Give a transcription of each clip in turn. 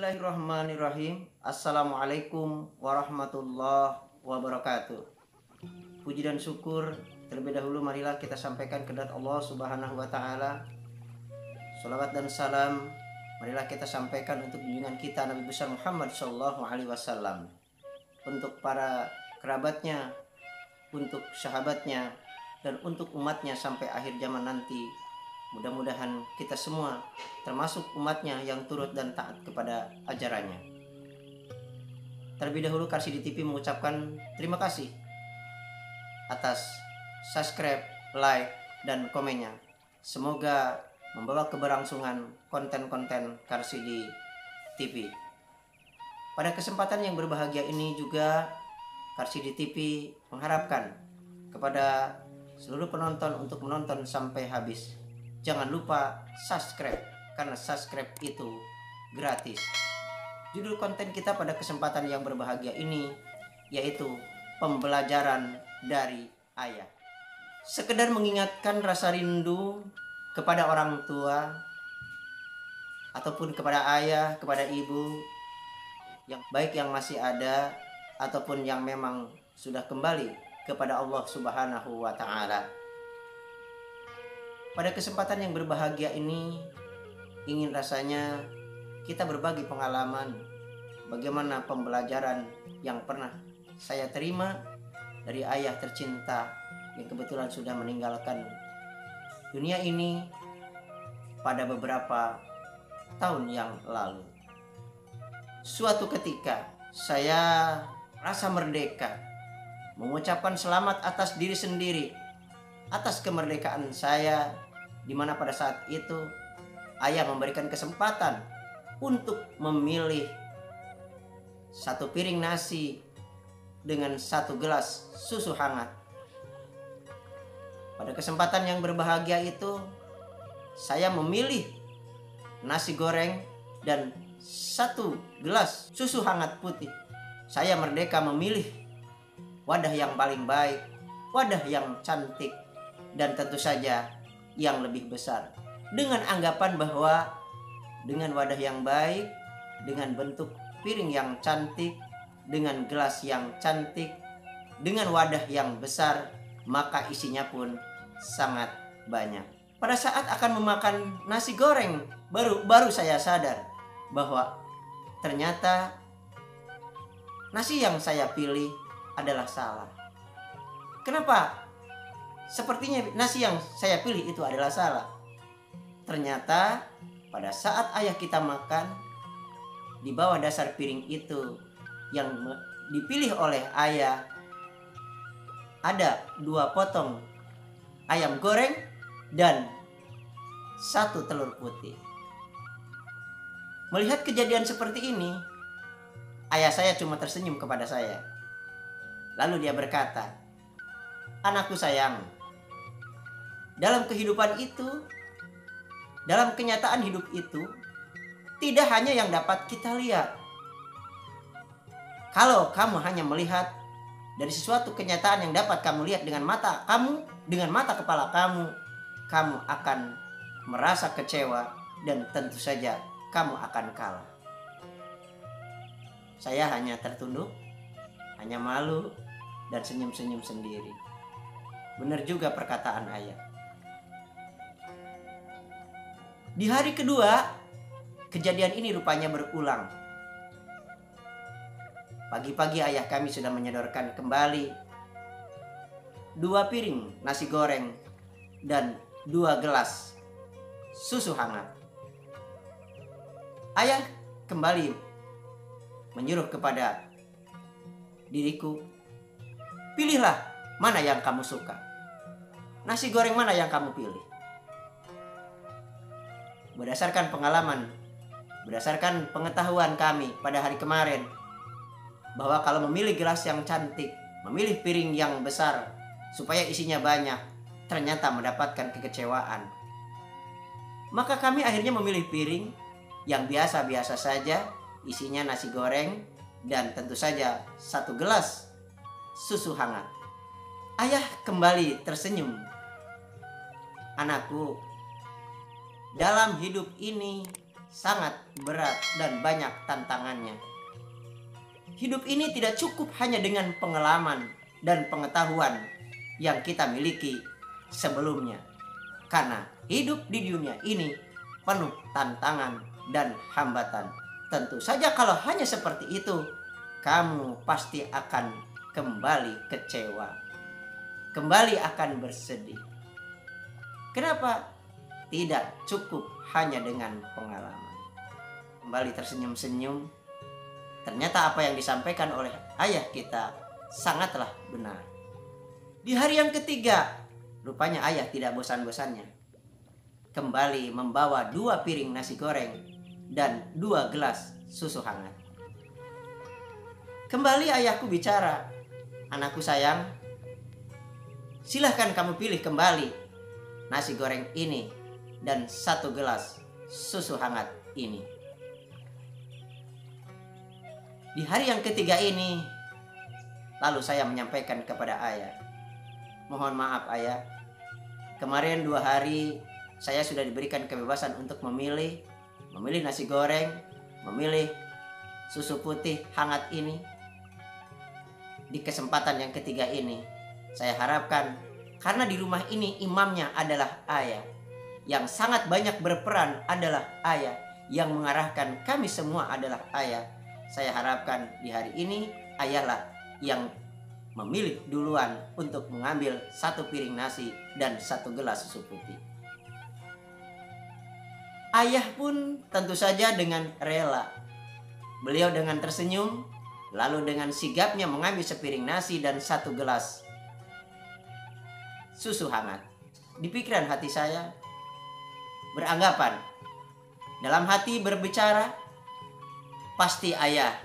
Bismillahirrahmanirrahim. Assalamualaikum warahmatullahi wabarakatuh. Puji dan syukur terlebih dahulu marilah kita sampaikan kepada Allah Subhanahu wa taala. Salawat dan salam marilah kita sampaikan untuk junjungan kita Nabi besar Muhammad sallallahu alaihi wasallam, untuk para kerabatnya, untuk sahabatnya, dan untuk umatnya sampai akhir zaman nanti. Mudah-mudahan kita semua termasuk umatnya yang turut dan taat kepada ajarannya. Terlebih dahulu Karsidi TV mengucapkan terima kasih atas subscribe, like, dan komennya. Semoga membawa keberlangsungan konten-konten Karsidi TV. Pada kesempatan yang berbahagia ini juga Karsidi TV mengharapkan kepada seluruh penonton untuk menonton sampai habis. Jangan lupa subscribe, karena subscribe itu gratis. Judul konten kita pada kesempatan yang berbahagia ini yaitu pembelajaran dari ayah. Sekedar mengingatkan rasa rindu kepada orang tua ataupun kepada ayah, kepada ibu, yang baik yang masih ada ataupun yang memang sudah kembali kepada Allah Subhanahu wa taala. Pada kesempatan yang berbahagia ini ingin rasanya kita berbagi pengalaman bagaimana pembelajaran yang pernah saya terima dari ayah tercinta yang kebetulan sudah meninggalkan dunia ini pada beberapa tahun yang lalu. Suatu ketika saya rasa merdeka, mengucapkan selamat atas diri sendiri, atas kemerdekaan saya, di mana pada saat itu ayah memberikan kesempatan untuk memilih satu piring nasi dengan satu gelas susu hangat. Pada kesempatan yang berbahagia itu saya memilih nasi goreng dan satu gelas susu hangat putih. Saya merdeka memilih wadah yang paling baik, wadah yang cantik, dan tentu saja yang lebih besar, dengan anggapan bahwa dengan wadah yang baik, dengan bentuk piring yang cantik, dengan gelas yang cantik, dengan wadah yang besar, maka isinya pun sangat banyak. Pada saat akan memakan nasi goreng, baru saya sadar bahwa ternyata nasi yang saya pilih adalah salah. Kenapa? Sepertinya nasi yang saya pilih itu adalah salah. Ternyata pada saat ayah kita makan, di bawah dasar piring itu yang dipilih oleh ayah ada 2 potong ayam goreng dan 1 telur putih. Melihat kejadian seperti ini, ayah saya cuma tersenyum kepada saya. Lalu dia berkata, "Anakku sayang, dalam kehidupan itu, dalam kenyataan hidup itu, tidak hanya yang dapat kita lihat. Kalau kamu hanya melihat dari sesuatu kenyataan yang dapat kamu lihat dengan mata kamu, dengan mata kepala kamu, kamu akan merasa kecewa dan tentu saja kamu akan kalah." Saya hanya tertunduk, hanya malu, dan senyum-senyum sendiri. Benar juga perkataan ayah. Di hari kedua, kejadian ini rupanya berulang. Pagi-pagi ayah kami sudah menyodorkan kembali 2 piring nasi goreng dan 2 gelas susu hangat. Ayah kembali menyuruh kepada diriku, "Pilihlah mana yang kamu suka. Nasi goreng mana yang kamu pilih?" Berdasarkan pengalaman, berdasarkan pengetahuan kami pada hari kemarin, bahwa kalau memilih gelas yang cantik, memilih piring yang besar supaya isinya banyak, ternyata mendapatkan kekecewaan. Maka kami akhirnya memilih piring yang biasa-biasa saja, isinya nasi goreng dan tentu saja 1 gelas susu hangat. Ayah kembali tersenyum. "Anakku, dalam hidup ini sangat berat dan banyak tantangannya. Hidup ini tidak cukup hanya dengan pengalaman dan pengetahuan yang kita miliki sebelumnya. Karena hidup di dunia ini penuh tantangan dan hambatan. Tentu saja kalau hanya seperti itu, kamu pasti akan kembali kecewa. Kembali akan bersedih. Kenapa? Tidak cukup hanya dengan pengalaman. Kembali tersenyum-senyum. Ternyata apa yang disampaikan oleh ayah kita sangatlah benar. Di hari yang ketiga, rupanya ayah tidak bosan-bosannya. Kembali membawa 2 piring nasi goreng dan 2 gelas susu hangat. Kembali ayahku bicara, "Anakku sayang, silahkan kamu pilih kembali nasi goreng ini dan 1 gelas susu hangat ini." Di hari yang ketiga ini, lalu saya menyampaikan kepada ayah, "Mohon maaf ayah, kemarin 2 hari saya sudah diberikan kebebasan untuk memilih nasi goreng, memilih susu putih hangat ini. Di kesempatan yang ketiga ini, saya harapkan karena di rumah ini imamnya adalah ayah, yang sangat banyak berperan adalah ayah, yang mengarahkan kami semua adalah ayah. Saya harapkan di hari ini ayahlah yang memilih duluan untuk mengambil 1 piring nasi dan 1 gelas susu putih." Ayah pun tentu saja dengan rela. Beliau dengan tersenyum, lalu dengan sigapnya mengambil sepiring nasi dan 1 gelas susu hangat. Di pikiran hati saya beranggapan, dalam hati berbicara, pasti ayah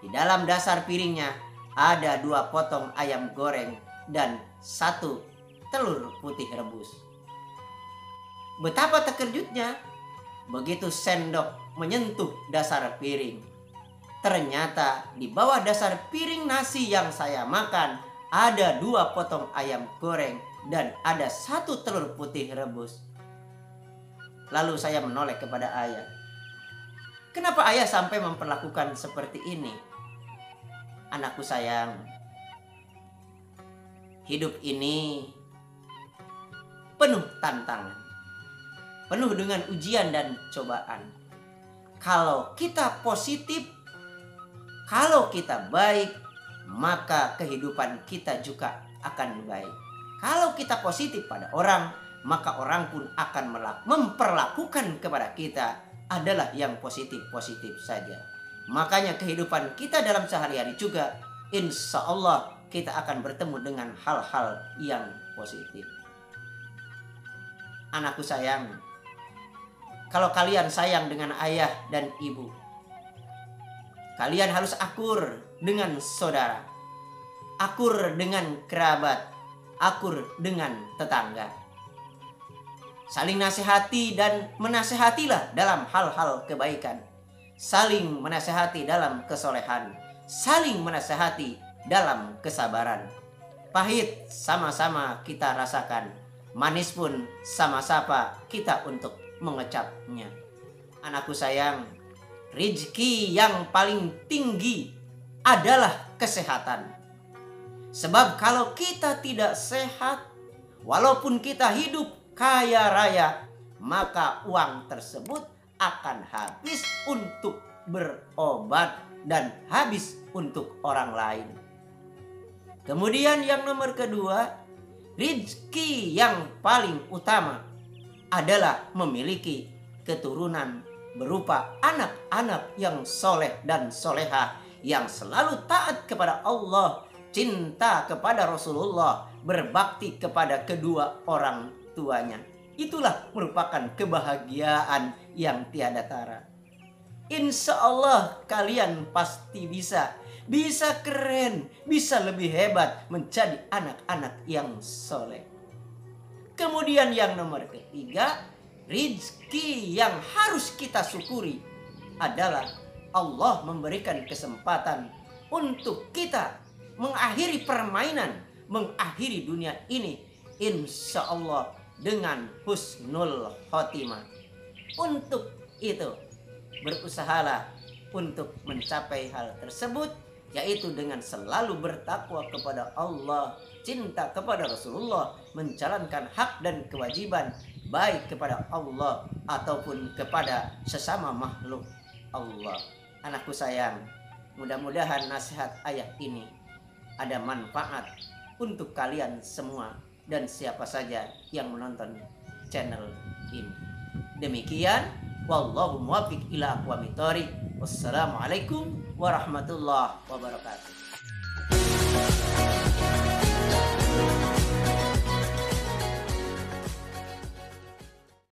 di dalam dasar piringnya ada 2 potong ayam goreng dan 1 telur putih rebus. Betapa terkejutnya begitu sendok menyentuh dasar piring. Ternyata di bawah dasar piring nasi yang saya makan ada 2 potong ayam goreng dan ada 1 telur putih rebus. Lalu saya menoleh kepada ayah. "Kenapa ayah sampai memperlakukan seperti ini?" "Anakku sayang, hidup ini penuh tantangan, penuh dengan ujian dan cobaan. Kalau kita positif, kalau kita baik, maka kehidupan kita juga akan baik. Kalau kita positif pada orang, maka orang pun akan memperlakukan kepada kita adalah yang positif-positif saja. Makanya kehidupan kita dalam sehari-hari juga, insya Allah kita akan bertemu dengan hal-hal yang positif." Anakku sayang, kalau kalian sayang dengan ayah dan ibu, kalian harus akur dengan saudara, akur dengan kerabat, akur dengan tetangga. Saling nasihati dan menasihatilah dalam hal-hal kebaikan. Saling menasihati dalam kesolehan. Saling menasihati dalam kesabaran. Pahit sama-sama kita rasakan. Manis pun sama-sama kita untuk mengecapnya. Anakku sayang, rezeki yang paling tinggi adalah kesehatan. Sebab kalau kita tidak sehat, walaupun kita hidup kaya raya, maka uang tersebut akan habis untuk berobat dan habis untuk orang lain. Kemudian yang nomor kedua, rezeki yang paling utama adalah memiliki keturunan berupa anak-anak yang soleh dan solehah, yang selalu taat kepada Allah, cinta kepada Rasulullah, berbakti kepada kedua orang tuanya. Itulah merupakan kebahagiaan yang tiada tara. Insya Allah kalian pasti bisa keren, bisa lebih hebat menjadi anak-anak yang soleh. Kemudian yang nomor ketiga, rezeki yang harus kita syukuri adalah Allah memberikan kesempatan untuk kita mengakhiri permainan, mengakhiri dunia ini, insya Allah dengan husnul khotimah. Untuk itu, berusahalah untuk mencapai hal tersebut, yaitu dengan selalu bertakwa kepada Allah, cinta kepada Rasulullah, menjalankan hak dan kewajiban baik kepada Allah ataupun kepada sesama makhluk Allah. Anakku sayang, mudah-mudahan nasihat ayah ini ada manfaat untuk kalian semua dan siapa saja yang menonton channel ini. Demikian, wallahu muwaffiq ila aqwamit thoriq. Wassalamualaikum warahmatullahi wabarakatuh.